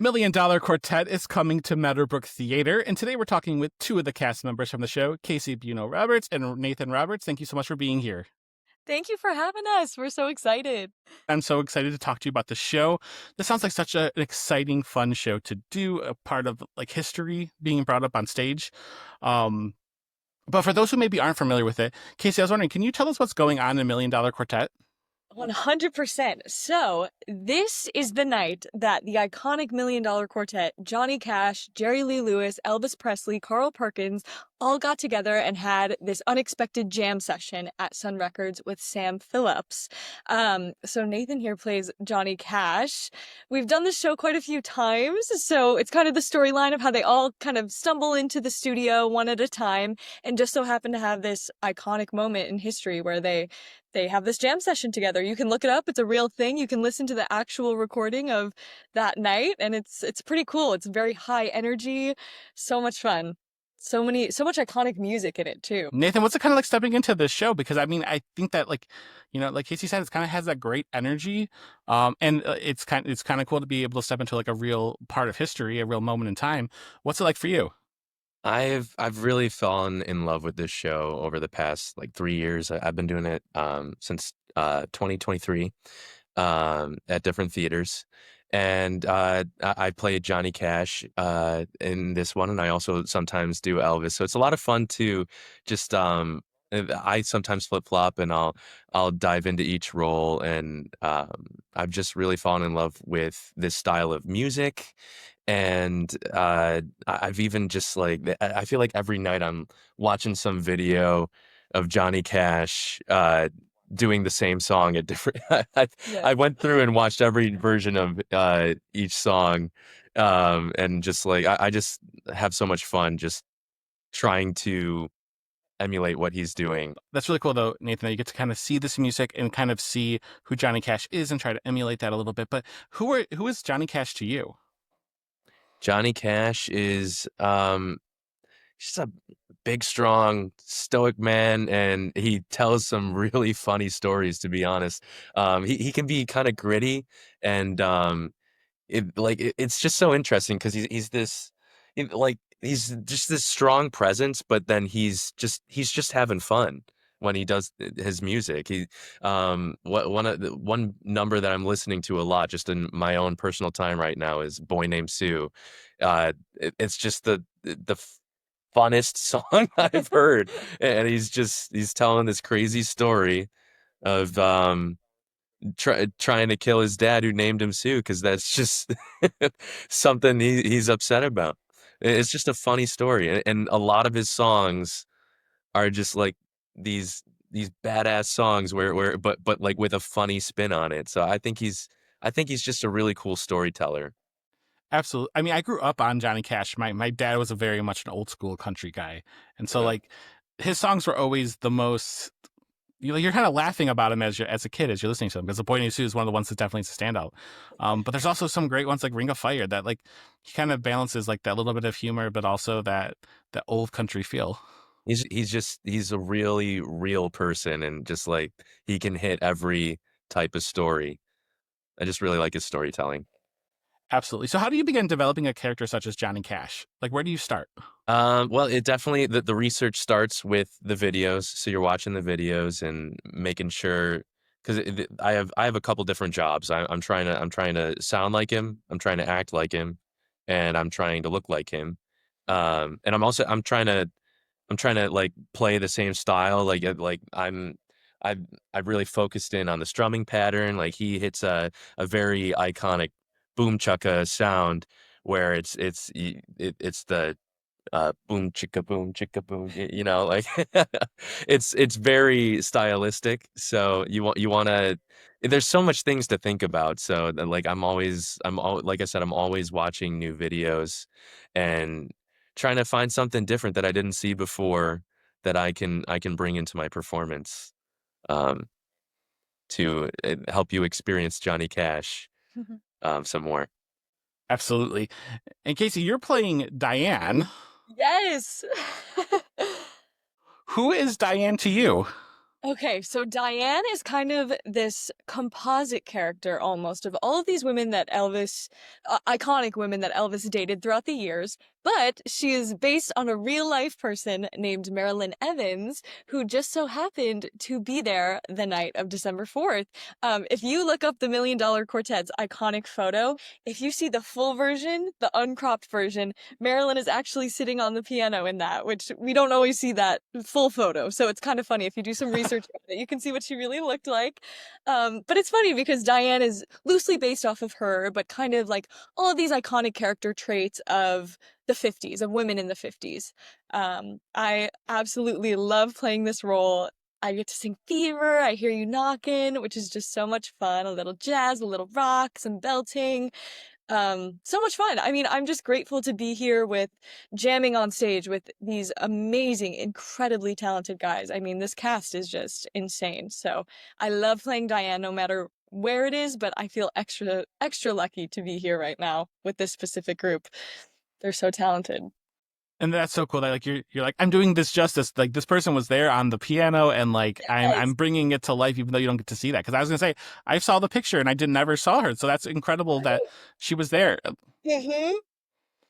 Million Dollar Quartet is coming to Meadow Brook Theatre, and today we're talking with two of the cast members from the show, Kasie Buono Roberts and Nathan Roberts. Thank you so much for being here. Thank you for having us. We're so excited. I'm so excited to talk to you about the show. This sounds like such an exciting, fun show to do, a part of like history being brought up on stage. But for those who maybe aren't familiar with it, Kasie, I was wondering, can you tell us what's going on in Million Dollar Quartet? 100%. So, this is the night that the iconic Million Dollar Quartet, Johnny Cash, Jerry Lee Lewis, Elvis Presley, Carl Perkins, all got together and had this unexpected jam session at Sun Records with Sam Phillips. So Nathan here plays Johnny Cash. We've done this show quite a few times, so it's kind of the storyline of how they all kind of stumble into the studio one at a time and just so happen to have this iconic moment in history where they have this jam session together. You can look it up. It's a real thing. You can listen to the actual recording of that night, and it's pretty cool. It's very high energy, so much fun. So much iconic music in it too. Nathan, what's it kind of like stepping into this show? Because I mean, I think that like Kasie said, it kind of has that great energy, and it's kind of cool to be able to step into like a real part of history, a real moment in time. What's it like for you? I've really fallen in love with this show over the past like 3 years. I've been doing it since 2023 at different theaters, and I played Johnny Cash in this one, and I also sometimes do Elvis. So it's a lot of fun to just I sometimes flip flop, and I'll dive into each role, and I've just really fallen in love with this style of music. And I've even just like I feel like every night I'm watching some video of Johnny Cash doing the same song at different. I went through and watched every version of each song, and just like I just have so much fun just trying to emulate what he's doing. That's really cool, though, Nathan, that you get to kind of see this music and kind of see who Johnny Cash is and try to emulate that a little bit. But who is Johnny Cash to you? Johnny Cash is just a big, strong, stoic man, and he tells some really funny stories, to be honest. He can be kind of gritty, and it's just so interesting because he's just this strong presence, but then he's just having fun when he does his music. One number that I'm listening to a lot just in my own personal time right now is Boy Named Sue. It's just the funnest song I've heard, and he's telling this crazy story of trying to kill his dad who named him Sue, because that's just something he's upset about. It's just a funny story, and a lot of his songs are just like these badass songs but like with a funny spin on it. So I think he's just a really cool storyteller. Absolutely. I mean, I grew up on Johnny Cash. My dad was a very much an old school country guy, and so like his songs were always the most. You're kind of laughing about him as a kid as you're listening to them, because The Boy Named Sue is one of the ones that definitely is a standout. But there's also some great ones like Ring of Fire that like he kind of balances like that little bit of humor, but also that old country feel. He's a really real person, and just like he can hit every type of story. I just really like his storytelling. Absolutely. So how do you begin developing a character such as Johnny Cash? Like, where do you start? Well, it definitely the research starts with the videos. So you're watching the videos and making sure, because I have a couple different jobs. I'm trying to sound like him. I'm trying to act like him, and I'm trying to look like him. And I'm trying to like play the same style. I've really focused in on the strumming pattern. Like he hits a very iconic boom chukka sound where it's the boom chicka boom, like it's very stylistic. So you want to, there's so much things to think about. So like like I said, I'm always watching new videos and trying to find something different that I didn't see before that I can bring into my performance, to help you experience Johnny Cash some more. Absolutely. And Kasie, you're playing Dyanne. Yes. Who is Dyanne to you? Okay, so Dyanne is kind of this composite character almost of all of these women that iconic women that Elvis dated throughout the years, but she is based on a real life person named Marilyn Evans, who just so happened to be there the night of December 4th. If you look up the Million Dollar Quartet's iconic photo, if you see the full version, the uncropped version, Marilyn is actually sitting on the piano in that, which we don't always see that full photo. So it's kind of funny. If you do some research on it, you can see what she really looked like. But it's funny because Dyanne is loosely based off of her, but kind of like all of these iconic character traits of the 50s, of women in the 50s. I absolutely love playing this role. I get to sing Fever, I Hear You Knockin', which is just so much fun. A little jazz, a little rock, some belting. So much fun. I mean, I'm just grateful to be here with jamming on stage with these amazing, incredibly talented guys. I mean, this cast is just insane. So I love playing Dyanne no matter where it is, but I feel extra lucky to be here right now with this specific group. They're so talented. And that's so cool that like you're like, I'm doing this justice. Like this person was there on the piano, and like I'm Yes. bringing it to life, even though you don't get to see that. Because I was gonna say I saw the picture and I did never saw her, so that's incredible that she was there. Mhm.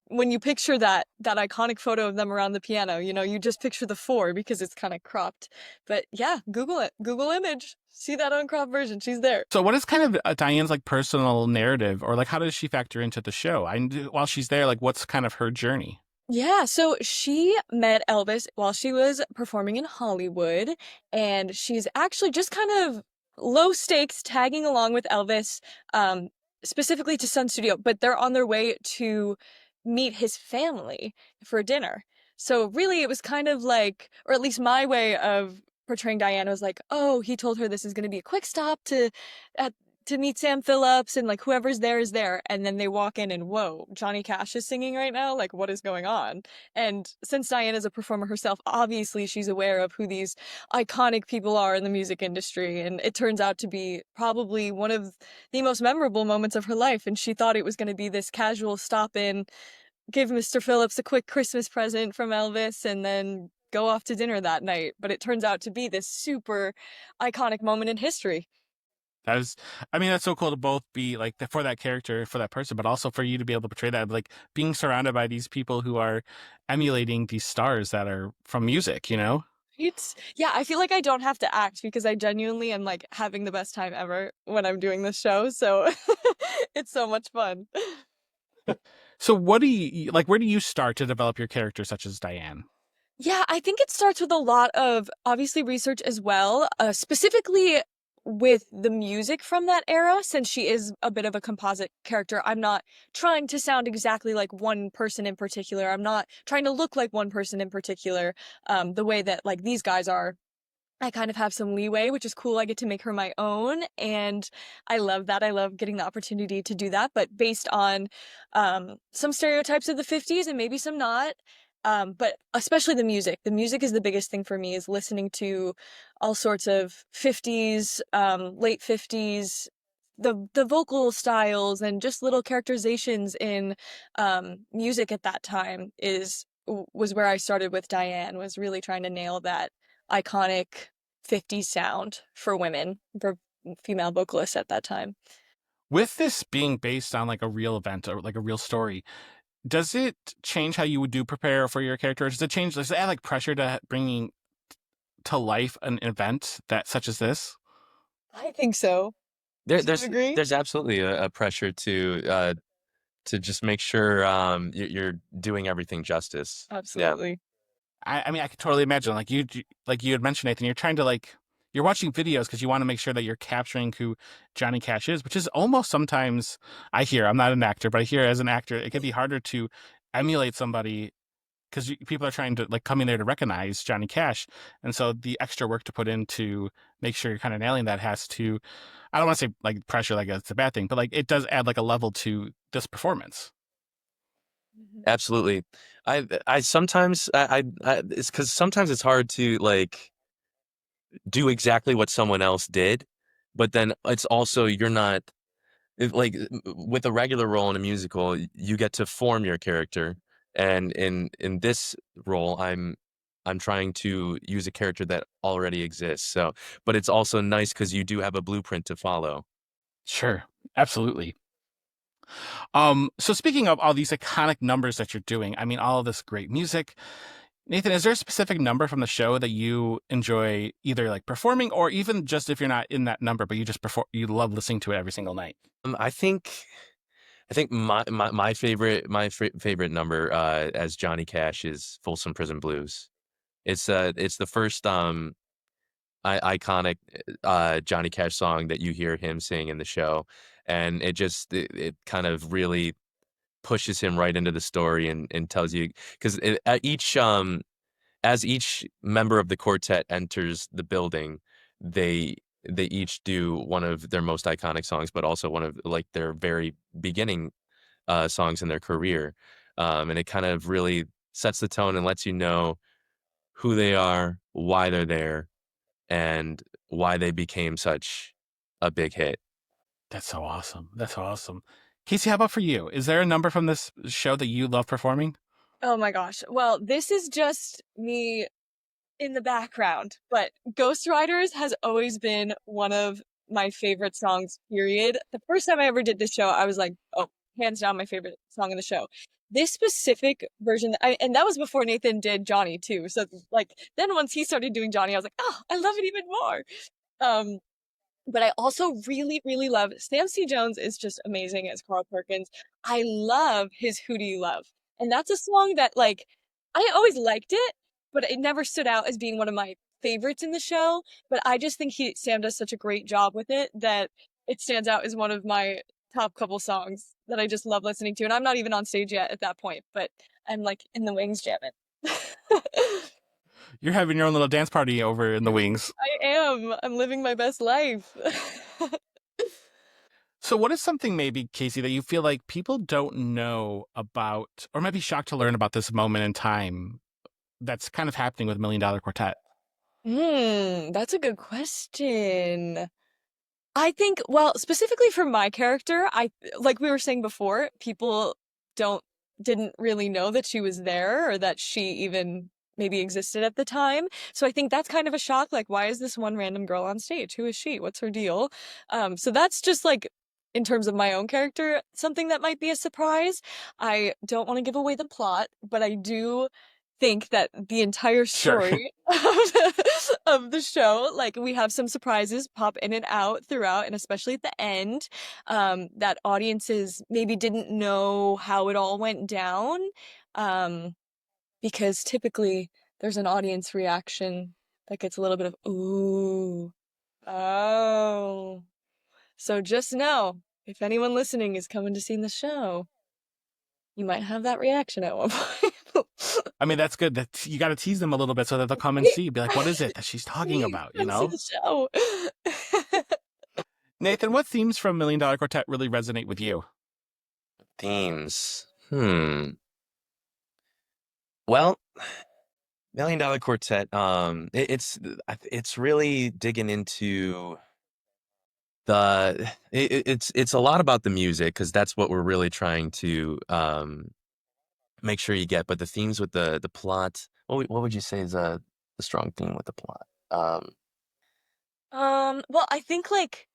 When you picture that iconic photo of them around the piano, you just picture the four because it's kind of cropped. But yeah, Google it. Google image. See that uncropped version. She's there. So what is kind of Diane's like personal narrative, or like how does she factor into the show? While she's there, like what's kind of her journey? Yeah, so she met Elvis while she was performing in Hollywood, and she's actually just kind of low stakes tagging along with Elvis, um, specifically to Sun Studio, but they're on their way to meet his family for dinner. So really, it was kind of like, or at least my way of portraying Diana was like, oh, he told her this is going to be a quick stop at to meet Sam Phillips and like whoever's there is there. And then they walk in and whoa, Johnny Cash is singing right now. Like, what is going on? And since Diane is a performer herself, obviously she's aware of who these iconic people are in the music industry. And it turns out to be probably one of the most memorable moments of her life. And she thought it was going to be this casual stop in, give Mr. Phillips a quick Christmas present from Elvis, and then go off to dinner that night. But it turns out to be this super iconic moment in history. That is, I mean, that's so cool to both be like for that character, for that person, but also for you to be able to portray that, like being surrounded by these people who are emulating these stars that are from music, you know? Yeah, I feel like I don't have to act because I genuinely am like having the best time ever when I'm doing this show. So it's so much fun. So what do you like? Where do you start to develop your character, such as Diane? Yeah, I think it starts with a lot of obviously research as well, specifically with the music from that era, since she is a bit of a composite character. I'm not trying to sound exactly like one person in particular. I'm not trying to look like one person in particular, the way that like these guys are. I kind of have some leeway, which is cool. I get to make her my own, and I love that. I love getting the opportunity to do that, but based on some stereotypes of the 50s and maybe some not. But especially the music. The music is the biggest thing for me, is listening to all sorts of 50s, late 50s, the vocal styles and just little characterizations in music at that time was where I started with Dyanne, was really trying to nail that iconic 50s sound for women, for female vocalists at that time. With this being based on like a real event or like a real story, does it change how you would do prepare for your character? Does it change? Does it add like pressure to bringing to life an event that such as this? I think so. There, Do you there's agree? there's absolutely a pressure to just make sure you're doing everything justice. Yeah. Absolutely. I mean, I could totally imagine like you had mentioned, Nathan, you're trying to like you're watching videos because you want to make sure that you're capturing who Johnny Cash is, which is almost sometimes I hear. I'm not an actor, but I hear as an actor it can be harder to emulate somebody because people are trying to like come in there to recognize Johnny Cash, and so the extra work to put in to make sure you're kind of nailing that has to. I don't want to say like pressure, like it's a bad thing, but like it does add like a level to this performance. Mhm. Absolutely. I sometimes it's because sometimes it's hard to like do exactly what someone else did, but then it's also you're not like with a regular role in a musical, you get to form your character, and in this role, I'm trying to use a character that already exists. So, but it's also nice because you do have a blueprint to follow. Sure, absolutely. So speaking of all these iconic numbers that you're doing, I mean, all of this great music, Nathan, is there a specific number from the show that you enjoy either like performing or even just if you're not in that number, but you just perform, you love listening to it every single night? I think my favorite number as Johnny Cash is Folsom Prison Blues. It's the first iconic Johnny Cash song that you hear him sing in the show, and it kind of really pushes him right into the story and tells you because at each as each member of the quartet enters the building, they each do one of their most iconic songs, but also one of like their very beginning songs in their career, and it kind of really sets the tone and lets you know who they are, why they're there, and why they became such a big hit. That's so awesome. That's so awesome. Kasie, how about for you? Is there a number from this show that you love performing? Oh my gosh. Well, this is just me in the background, but Ghost Riders has always been one of my favorite songs, period. The first time I ever did this show, I was like, oh, hands down, my favorite song in the show. This specific version, and that was before Nathan did Johnny too. So like, then once he started doing Johnny, I was like, oh, I love it even more. But I also really, really love Sam C. Jones is just amazing as Carl Perkins. I love his Who Do You Love? And that's a song that like I always liked it, but it never stood out as being one of my favorites in the show. But I just think Sam does such a great job with it that it stands out as one of my top couple songs that I just love listening to. And I'm not even on stage yet at that point, but I'm like in the wings jamming. You're having your own little dance party over in the wings. I am. I'm living my best life. So what is something maybe, Kasie, that you feel like people don't know about or might be shocked to learn about this moment in time that's kind of happening with Million Dollar Quartet? That's a good question. I think, well, specifically for my character, like we were saying before, people didn't really know that she was there or that she even maybe existed at the time. So I think that's kind of a shock. Like, why is this one random girl on stage? Who is she? What's her deal? So that's just like, in terms of my own character, something that might be a surprise. I don't want to give away the plot, but I do think that the entire story of the show, like we have some surprises pop in and out throughout, and especially at the end, that audiences maybe didn't know how it all went down, because typically there's an audience reaction that gets a little bit of, ooh, oh. So just know, if anyone listening is coming to see the show, you might have that reaction at one point. I mean, that's good. That you got to tease them a little bit so that they'll come and see. Be like, what is it that she's talking about? You know? See the show. Nathan, what themes from Million Dollar Quartet really resonate with you? Themes. Well, Million Dollar Quartet. It's really digging into it's a lot about the music because that's what we're really trying to make sure you get. But the themes with the plot, what would you say is the strong theme with the plot? Well, I think like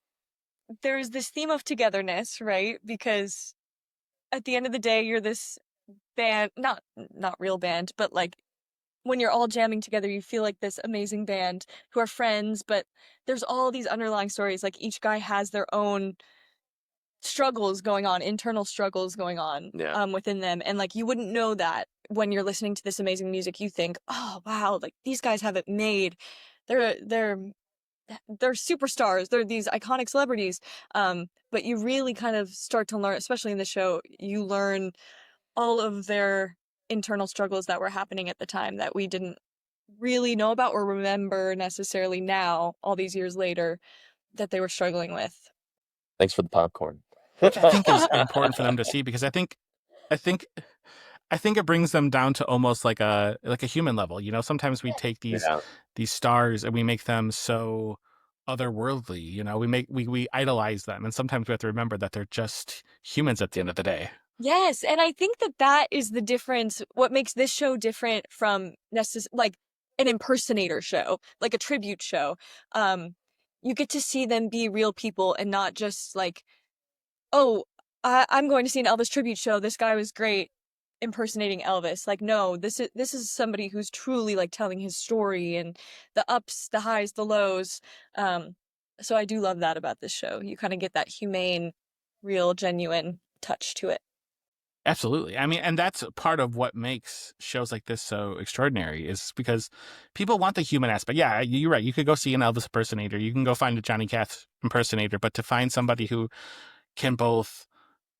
there's this theme of togetherness, right? Because at the end of the day, you're this band, not real band, but like when you're all jamming together, you feel like this amazing band who are friends, but there's all these underlying stories. Like each guy has their own struggles going on, internal struggles going on within them. And like you wouldn't know that when you're listening to this amazing music. You think, oh wow, like these guys have it made. They're superstars. They're these iconic celebrities. But you really kind of start to learn, especially in the show, you learn all of their internal struggles that were happening at the time that we didn't really know about or remember necessarily now, all these years later, that they were struggling with. Thanks for the popcorn. Which I think is important for them to see because I think it brings them down to almost like a human level. You know, sometimes we take these stars and we make them so otherworldly. You know, we idolize them, and sometimes we have to remember that they're just humans at the end of the day. Yes, and I think that is the difference. What makes this show different from like an impersonator show, like a tribute show. You get to see them be real people and not just like, oh, I'm going to see an Elvis tribute show. This guy was great impersonating Elvis. Like, no, this is somebody who's truly like telling his story and the ups, the highs, the lows. So I do love that about this show. You kind of get that humane, real, genuine touch to it. Absolutely. I mean, and that's part of what makes shows like this so extraordinary is because people want the human aspect. Yeah, you're right. You could go see an Elvis impersonator. You can go find a Johnny Cash impersonator, but to find somebody who can both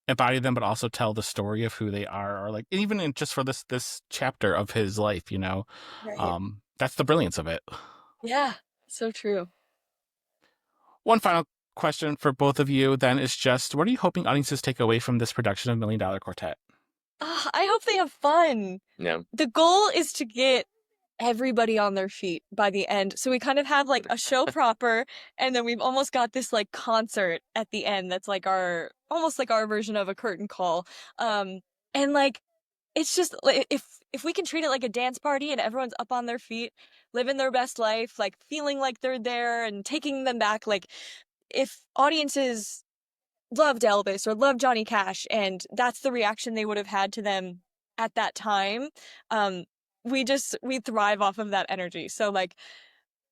embody them, but also tell the story of who they are, or like even in just for this chapter of his life, Right. that's the brilliance of it. Yeah, so true. One final question for both of you then is just, what are you hoping audiences take away from this production of Million Dollar Quartet? I hope they have fun. Yeah. The goal is to get everybody on their feet by the end. So we kind of have like a show proper, and then we've almost got this like concert at the end that's like almost like our version of a curtain call. And like it's just like if we can treat it like a dance party and everyone's up on their feet, living their best life, like feeling like they're there and taking them back, like if audiences loved Elvis or loved Johnny Cash and that's the reaction they would have had to them at that time, we thrive off of that energy. So like,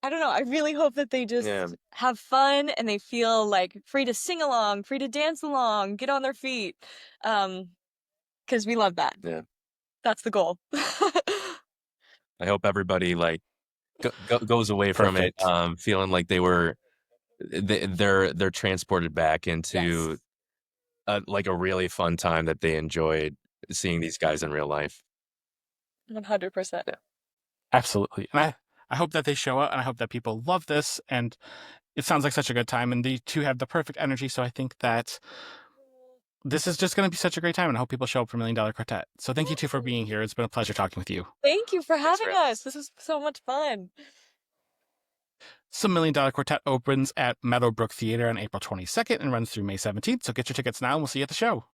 I don't know, I really hope that they just have fun and they feel like free to sing along, free to dance along, get on their feet. Because we love that. Yeah. That's the goal. I hope everybody like goes away from it feeling like they're transported back into like a really fun time that they enjoyed seeing these guys in real life. 100%. Yeah. Absolutely. And I hope that they show up, and I hope that people love this, and it sounds like such a good time, and the two have the perfect energy, so I think that this is just going to be such a great time, and I hope people show up for Million Dollar Quartet. So thank you two for being here. It's been a pleasure talking with you. Thank you for having us. This was so much fun. So Million Dollar Quartet opens at Meadow Brook Theatre on April 22nd and runs through May 17th. So get your tickets now, and we'll see you at the show.